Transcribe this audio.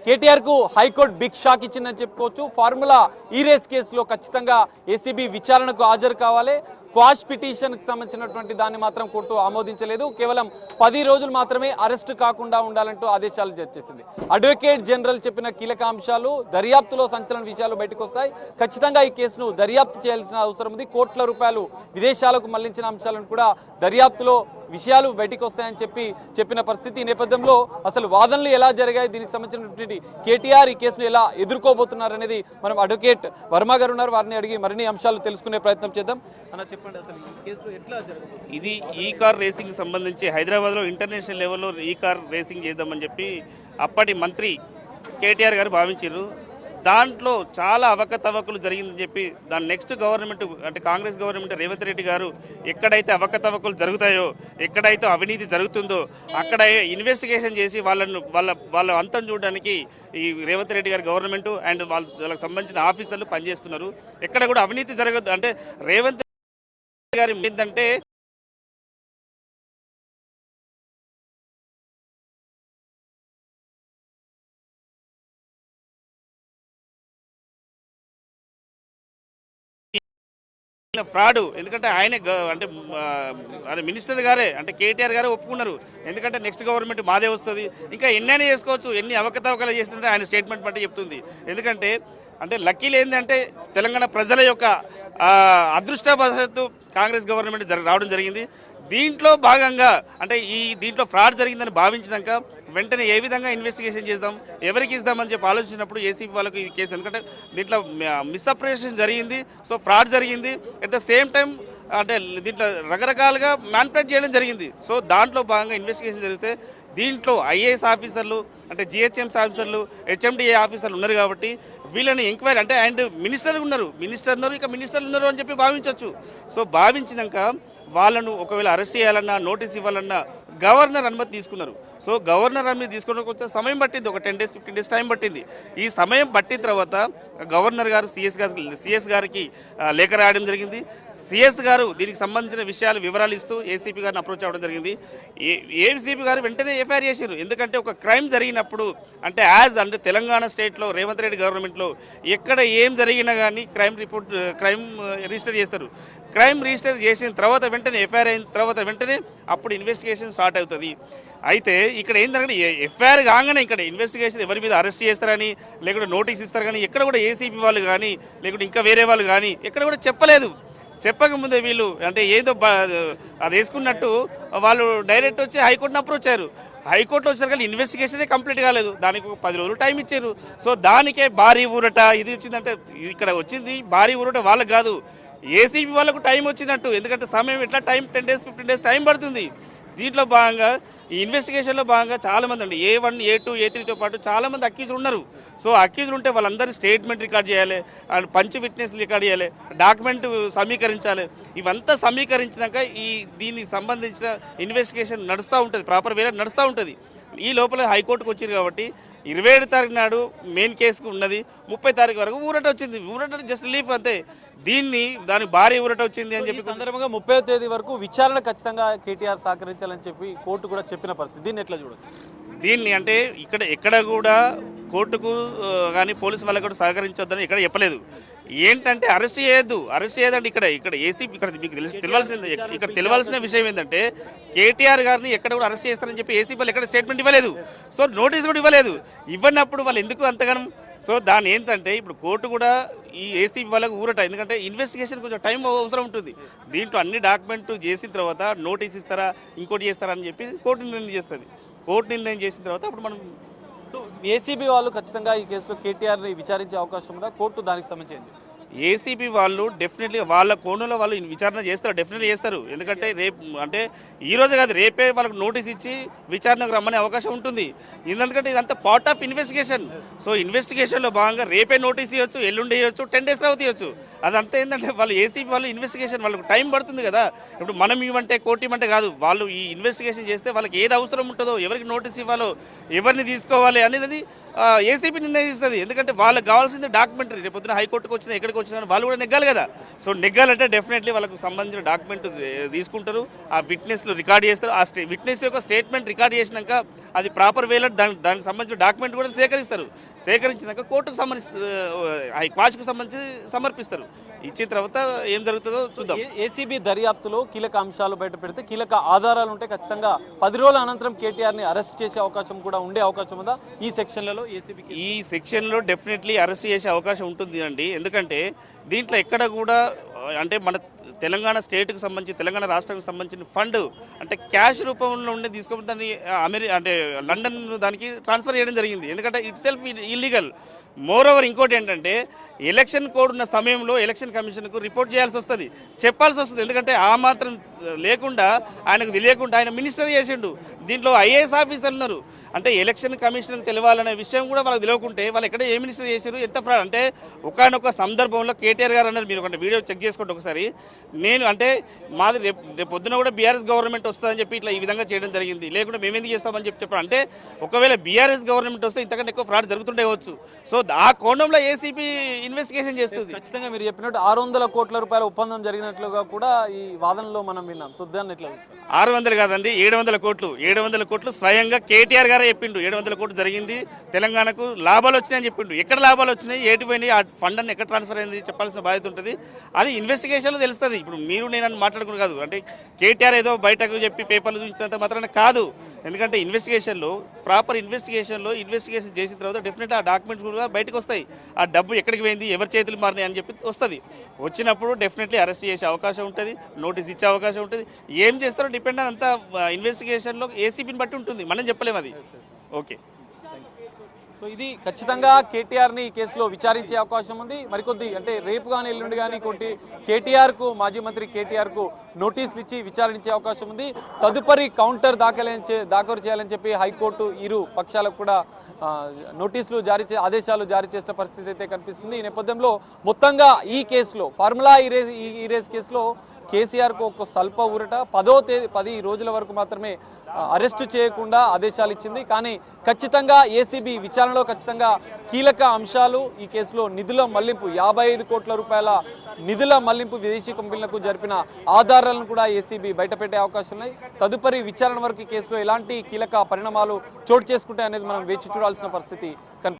కేటీఆర్ కు high court big shock ఇచ్చిందని చెప్పుకోవచ్చు. ఫార్ములా ఈ రేస్ కేసులో ఖచ్చితంగా ఏసీబీ విచారణకు హాజరు కావాలి. క్వాష్ పిటిషన్కి సంబంధించినటువంటి దాన్ని మాత్రం కోర్టు ఆమోదించలేదు. కేవలం 10 రోజులు మాత్రమే అరెస్టు కాకుండా ఉండాలంటూ ఆదేశాలు జారీ చేసింది. అడ్వకేట్ జనరల్ చెప్పిన కీలక అంశాలు, దర్యాప్తులో సంచలన విషయాలు బయటకు వస్తాయి. ఖచ్చితంగా ఈ కేసును దర్యాప్తు చేయాల్సిన అవసరం ఉంది. కోట్ల రూపాయలు విదేశాలకు మళ్లించిన అంశాలను కూడా దర్యాప్తులో విషయాలు బయటకు వస్తాయని చెప్పిన పరిస్థితి. ఈ నేపథ్యంలో అసలు వాదనలు ఎలా జరిగాయి, దీనికి సంబంధించినటువంటి కేటీఆర్ ఈ కేసును ఎలా ఎదుర్కోబోతున్నారు అనేది మనం అడ్వకేట్ వర్మ గారు ఉన్నారు, వారిని అడిగి మరిన్ని అంశాలు తెలుసుకునే ప్రయత్నం చేద్దాం. అన్న చెప్పండి, అసలు ఈ కేసులో ఎట్లా జరగబోతుంది? ఇది ఈ కార్ రేసింగ్ సంబంధించి హైదరాబాద్లో ఇంటర్నేషనల్ లెవెల్లో ఈ కార్ రేసింగ్ చేద్దామని చెప్పి అప్పటి మంత్రి కేటీఆర్ గారు భావించారు. దాంట్లో చాలా అవకతవకలు జరిగిందని చెప్పి దాని నెక్స్ట్ గవర్నమెంట్ అంటే కాంగ్రెస్ గవర్నమెంట్ రేవంత్ రెడ్డి గారు ఎక్కడైతే అవకతవకలు జరుగుతాయో, ఎక్కడైతే అవినీతి జరుగుతుందో అక్కడ ఇన్వెస్టిగేషన్ చేసి వాళ్ళ అంతం చూడడానికి ఈ రేవంత్ రెడ్డి గారి గవర్నమెంట్ అండ్ వాళ్ళకి సంబంధించిన ఆఫీసర్లు పనిచేస్తున్నారు. ఎక్కడ కూడా అవినీతి జరగదు. అంటే రేవంత్ రెడ్డి గారి ఏంటంటే ఫ్రాడ్. ఎందుకంటే ఆయన అంటే మినిస్టర్ గారే అంటే కేటీఆర్ గారే ఒప్పుకున్నారు. ఎందుకంటే నెక్స్ట్ గవర్నమెంట్ మాదే వస్తుంది, ఇంకా ఎన్నైనా చేసుకోవచ్చు, ఎన్ని అవకతవకలు చేస్తుంటే ఆయన స్టేట్మెంట్ బట్టి చెప్తుంది. ఎందుకంటే అంటే లక్కీలు ఏంటంటే తెలంగాణ ప్రజల యొక్క అదృష్టవశాత్తు కాంగ్రెస్ గవర్నమెంట్ రావడం జరిగింది. దీంట్లో భాగంగా అంటే దీంట్లో ఫ్రాడ్ జరిగిందని భావించినాక వెంటనే ఏ విధంగా ఇన్వెస్టిగేషన్ చేద్దాం, ఎవరికి ఇద్దామని చెప్పి ఆలోచించినప్పుడు ఏసీబీ వాళ్ళకి ఈ కేసు, ఎందుకంటే దీంట్లో మిస్అప్రియేషన్ జరిగింది, సో ఫ్రాడ్ జరిగింది. అట్ ద సేమ్ టైం అంటే దీంట్లో రకరకాలుగా మ్యానిపులేట్ చేయడం జరిగింది. సో దాంట్లో భాగంగా ఇన్వెస్టిగేషన్ జరిగితే దీంట్లో ఐఏఎస్ ఆఫీసర్లు అంటే జిహెచ్ఎంసీ ఆఫీసర్లు, హెచ్ఎండిఏ ఆఫీసర్లు ఉన్నారు కాబట్టి వీళ్ళని ఎంక్వైరీ అంటే అండ్ మినిస్టర్లు ఉన్నారు ఇక మినిస్టర్లు ఉన్నారు అని చెప్పి భావించవచ్చు. సో భావించినాక వాళ్ళను ఒకవేళ అరెస్ట్ చేయాలన్నా, నోటీస్ ఇవ్వాలన్నా గవర్నర్ అనుమతి తీసుకున్నారు. సో గవర్నర్ అనుమతి తీసుకోవడానికి కొంచెం సమయం పట్టింది, ఒక 10 days 15 days టైం పట్టింది. ఈ సమయం పట్టిన తర్వాత గవర్నర్ గారు సిఎస్ గారికి లేఖ రాయడం జరిగింది. సిఎస్ గారు దీనికి సంబంధించిన విషయాలు వివరాలు ఇస్తూ ఏసీపీ గారిని అప్రోచ్ అవ్వడం జరిగింది. ఏసీపీ గారు వెంటనే ఎఫ్ఐఆర్ చేశారు. ఎందుకంటే ఒక క్రైమ్ జరిగినప్పుడు అంటే అంటే తెలంగాణ స్టేట్లో రేవంత్ రెడ్డి గవర్నమెంట్లో ఎక్కడ ఏం జరిగినా కానీ క్రైమ్ రిజిస్టర్ చేస్తారు. క్రైమ్ రిజిస్టర్ చేసిన తర్వాత వెంటనే ఎఫ్ఐఆర్ అయిన తర్వాత వెంటనే అప్పుడు ఇన్వెస్టిగేషన్ స్టార్ట్ అవుతుంది. అయితే ఇక్కడ ఏంటంటే ఎఫ్ఐఆర్ కాగానే ఇక్కడ ఇన్వెస్టిగేషన్ ఎవరి మీద అరెస్ట్ చేస్తారని లేకుంటే నోటీస్ ఇస్తారు కానీ ఎక్కడ కూడా ఏసీపీ వాళ్ళు కానీ లేకుంటే ఇంకా వేరే వాళ్ళు కానీ ఎక్కడ కూడా చెప్పలేదు. చెప్పకముందే వీళ్ళు అంటే ఏదో అది వేసుకున్నట్టు వాళ్ళు డైరెక్ట్ వచ్చి హైకోర్టును అప్రోచ్ అయ్యారు. హైకోర్టులో వచ్చారు కానీ ఇన్వెస్టిగేషనే కంప్లీట్ కాలేదు. దానికి 10 రోజులు టైం ఇచ్చారు. సో దానికే భారీ ఊరట ఇది వచ్చిందంటే ఇక్కడ వచ్చింది భారీ ఊరట వాళ్ళకి కాదు, ఏసీబీ వాళ్ళకు టైం వచ్చినట్టు. ఎందుకంటే సమయం ఎట్లా 10 days 15 days టైం పడుతుంది. దీంట్లో భాగంగా ఈ ఇన్వెస్టిగేషన్లో భాగంగా చాలామంది అండి A1 A2 A3తో పాటు చాలామంది అక్యూజులు ఉన్నారు. సో అక్యూజులు ఉంటే వాళ్ళందరి స్టేట్మెంట్ రికార్డ్ చేయాలి, అండ్ పంచ్ విట్నెస్ రికార్డ్ చేయాలి, డాక్యుమెంట్ సమీకరించాలి. ఇవంతా సమీకరించినాక దీనికి సంబంధించిన ఇన్వెస్టిగేషన్ నడుస్తూ ఉంటుంది, ప్రాపర్ వేరే నడుస్తూ ఉంటుంది. ఈ లోపల హైకోర్టుకు వచ్చింది కాబట్టి 27 తారీఖు నాడు మెయిన్ కేసుకు ఉన్నది, 30 తారీఖు వరకు ఊరట వచ్చింది. ఊరట జస్ట్ లీఫ్ అంతే. దానికి భారీ ఊరట వచ్చింది అని చెప్పి సందర్భంగా 30వ తేదీ వరకు విచారణ ఖచ్చితంగా కేటీఆర్ సహకరించాలని చెప్పి కోర్టు కూడా చెప్పిన పరిస్థితి. దీన్ని ఎట్లా చూడదు? దీన్ని అంటే ఎక్కడ కూడా కోర్టుకు కానీ పోలీసు వాళ్ళకు కూడా సహకరించొద్దని ఇక్కడ చెప్పలేదు. ఏంటంటే అరెస్ట్ చేయదండి. ఇక్కడ ఏసీపీ ఇక్కడ మీకు తెలియాల్సిన విషయం ఏంటంటే కేటీఆర్ గారిని ఎక్కడ కూడా అరెస్ట్ చేస్తారని చెప్పి ఏసీపీ వాళ్ళు ఎక్కడ స్టేట్మెంట్ ఇవ్వలేదు. సో నోటీస్ కూడా ఇవ్వలేదు. ఇవ్వనప్పుడు వాళ్ళు ఎందుకు అంతగానం? సో దాని ఏంటంటే ఇప్పుడు కోర్టు కూడా ఈ ఏసీపీ వాళ్ళకు ఊరట, ఎందుకంటే ఇన్వెస్టిగేషన్ కొంచెం టైం అవసరం ఉంటుంది. దీంట్లో అన్ని డాక్యుమెంట్ చేసిన తర్వాత నోటీస్ ఇస్తారా ఇంకోటి చేస్తారా అని చెప్పి కోర్టు నిర్ణయం చేస్తుంది. కోర్టు నిర్ణయం చేసిన తర్వాత అప్పుడు మనం ఏసీబీ వాళ్ళు ఖచ్చితంగా ఈ కేసులో కేటీఆర్ని విచారించే అవకాశం ఉందా? కోర్టు దానికి సంబంధించింది ఏసీపీ వాళ్ళు డెఫినెట్లీ వాళ్ళ కోణంలో వాళ్ళు విచారణ చేస్తారు, డెఫినెట్లీ చేస్తారు. ఎందుకంటే రేపు అంటే ఈ రోజు కాదు, రేపే వాళ్ళకు నోటీస్ ఇచ్చి విచారణకు రమ్మనే అవకాశం ఉంటుంది. ఎందుకంటే ఇదంతా పార్ట్ ఆఫ్ ఇన్వెస్టిగేషన్. సో ఇన్వెస్టిగేషన్లో భాగంగా రేపే నోటీస్ ఇవ్వచ్చు, ఎల్లుండి ఇవ్వచ్చు, 10 days తర్వాత ఇవ్వచ్చు. అదంతా ఏంటంటే వాళ్ళు ఏసీపీ వాళ్ళు ఇన్వెస్టిగేషన్ వాళ్ళకు టైం పడుతుంది కదా. ఇప్పుడు మనం ఇవ్వంటే కోర్టు ఇవ్వంటే కాదు, వాళ్ళు ఈ ఇన్వెస్టిగేషన్ చేస్తే వాళ్ళకి ఏది అవసరం ఉంటుందో, ఎవరికి నోటీస్ ఇవ్వాలో, ఎవరిని తీసుకోవాలి అనేది ఏసీపీ నిర్ణయిస్తుంది. ఎందుకంటే వాళ్ళకి కావాల్సింది డాక్యుమెంటరీ. రేపు పొద్దున హైకోర్టుకు వచ్చినా ఎక్కడికి వచ్చిన వాళ్ళు కూడా నెగ్గాలి కదా. సో నెగ్గాలంటే డెఫినెట్లీ వాళ్ళకు సంబంధించిన డాక్యుమెంట్ తీసుకుంటారు, ఆ విట్నెస్లు రికార్డ్ చేస్తారు, ఆ విట్నెస్ యొక్క స్టేట్మెంట్ రికార్డ్ చేసినాక అది ప్రాపర్ వేలో దానికి సంబంధించిన డాక్యుమెంట్ కూడా సేకరిస్తారు. సేకరించినాక కోర్టుకు క్వాష్కు సంబంధించి సమర్పిస్తారు. ఇచ్చిన తర్వాత ఏం జరుగుతుందో చూద్దాం. ఏసీబీ దర్యాప్తులో కీలక అంశాలు బయట పెడితే కీలక ఆధారాలు ఉంటే ఖచ్చితంగా 10 రోజుల అనంతరం కేటీఆర్ ని అరెస్ట్ చేసే అవకాశం కూడా ఉండే అవకాశం ఉందా ఈ సెక్షన్లలో? ఈ సెక్షన్లో డెఫినెట్లీ అరెస్ట్ చేసే అవకాశం ఉంటుంది అండి. ఎందుకంటే దీంట్లో ఎక్కడ కూడా అంటే మన తెలంగాణ స్టేట్కి సంబంధించి తెలంగాణ రాష్ట్రానికి సంబంధించిన ఫండ్ అంటే క్యాష్ రూపంలో ఉండి తీసుకొని దాన్ని అంటే లండన్ దానికి ట్రాన్స్ఫర్ చేయడం జరిగింది. ఎందుకంటే it self illegal. More over ఇంకోటి ఏంటంటే ఎలక్షన్ కోడ్ ఉన్న సమయంలో ఎలక్షన్ కమిషన్కు రిపోర్ట్ చేయాల్సి వస్తుంది, చెప్పాల్సి వస్తుంది. ఎందుకంటే ఆ మాత్రం లేకుండా ఆయనకు తెలియకుండా ఆయన మినిస్టర్ చేసిండు. దీంట్లో ఐఏఎస్ ఆఫీసర్లు ఉన్నారు. అంటే ఎలక్షన్ కమిషన్కి తెలియాలనే విషయం కూడా వాళ్ళకి తెలియకుంటే వాళ్ళు ఎక్కడ ఏ మినిస్టర్ చేశారు, ఎంత ఫ్రాడ్ అంటే ఒకనొక సందర్భంలో కేటీఆర్ గారు అన్నారు, మీరు ఒక వీడియో చెక్ చేసుకోండి ఒకసారి. నేను అంటే మాది రేపు పొద్దున కూడా బీఆర్ఎస్ గవర్నమెంట్ వస్తుందని చెప్పి ఇట్లా ఈ విధంగా చేయడం జరిగింది, లేకుంటే మేము ఎందుకు చేస్తామని చెప్పారు. అంటే ఒకవేళ బీఆర్ఎస్ గవర్నమెంట్ వస్తే ఇంతకంటే ఎక్కువ ఫ్రాడ్ జరుగుతుండేవచ్చు. సో ఆ కోణంలో ఏసీబీ ఇన్వెస్టిగేషన్ చేస్తుంది. ఖచ్చితంగా మీరు చెప్పినట్టు 600 కోట్ల రూపాయల ఒప్పందం జరిగినట్లుగా కూడా ఈ వాదనలో మనం విన్నాం. సో దాన్ని ఎట్లా 600 కాదండి, 700 కోట్లు. 700 కోట్లు స్వయంగా కేటీఆర్ గారే చెప్పిండు. 700 కోట్లు జరిగింది, తెలంగాణకు లాభాలు వచ్చినాయని చెప్పిండు. ఎక్కడ లాభాలు వచ్చినాయి, ఏటి పోయినాయి, ఆ ఫండ్ అన్ని ఎక్కడ ట్రాన్స్ఫర్ అయింది చెప్పాల్సిన బాధ్యత ఉంటుంది. అది ఇన్వెస్టిగేషన్లో తెలుస్తుంది. ఇప్పుడు మీరు నేను మాట్లాడుకుని కాదు, అంటే కేటీఆర్ ఏదో బయటకు చెప్పి పేపర్లు చూపించినంత మాత్రాన కాదు. ఎందుకంటే ఇన్వెస్టిగేషన్లో ప్రాపర్ ఇన్వెస్టిగేషన్ చేసిన తర్వాత డెఫినెట్గా ఆ డాక్యుమెంట్స్ కూడా బయటకు వస్తాయి. ఆ డబ్బు ఎక్కడికి పోయింది, ఎవరి చేతులు మారినాయి అని చెప్పి వస్తుంది. వచ్చినప్పుడు డెఫినెట్లీ అరెస్ట్ చేసే అవకాశం ఉంటుంది, నోటీస్ ఇచ్చే అవకాశం ఉంటుంది. ఏం చేస్తారో డిపెండ్ అని అంతా ఇన్వెస్టిగేషన్లో ఏసీబీని బట్టి ఉంటుంది, మనం చెప్పలేము అది. ఓకే, సో ఇది ఖచ్చితంగా కేటీఆర్ని ఈ కేసులో విచారించే అవకాశం ఉంది. మరికొద్ది అంటే రేపు కానీ ఎల్లుండి కానీ కేటీఆర్కు మాజీ మంత్రి కేటీఆర్కు నోటీసులు ఇచ్చి విచారించే అవకాశం ఉంది. తదుపరి కౌంటర్ దాఖలు చేయాలని చెప్పి హైకోర్టు ఇరు పక్షాలకు కూడా నోటీసులు ఆదేశాలు జారీ చేసిన పరిస్థితి అయితే కనిపిస్తుంది. ఈ నేపథ్యంలో మొత్తంగా ఈ కేసులో ఫార్ములా ఈ రేస్ కేసులో కేసీఆర్కు ఒక స్వల్ప ఊరట. 10 రోజుల వరకు మాత్రమే అరెస్టు చేయకుండా ఆదేశాలు ఇచ్చింది. కానీ ఖచ్చితంగా ఏసీబీ విచారణలో ఖచ్చితంగా కీలక అంశాలు ఈ కేసులో నిధుల మళ్లింపు, 55 కోట్ల రూపాయల నిధుల మళ్లింపు విదేశీ కంపెనీలకు జరిపిన ఆధారాలను కూడా ఏసీబీ బయటపెట్టే అవకాశం ఉన్నాయి. తదుపరి విచారణ వరకు ఈ కేసులో ఎలాంటి కీలక పరిణామాలు చోటు చేసుకుంటాయి అనేది మనం వేచి చూడాల్సిన పరిస్థితి కనిపిస్తుంది.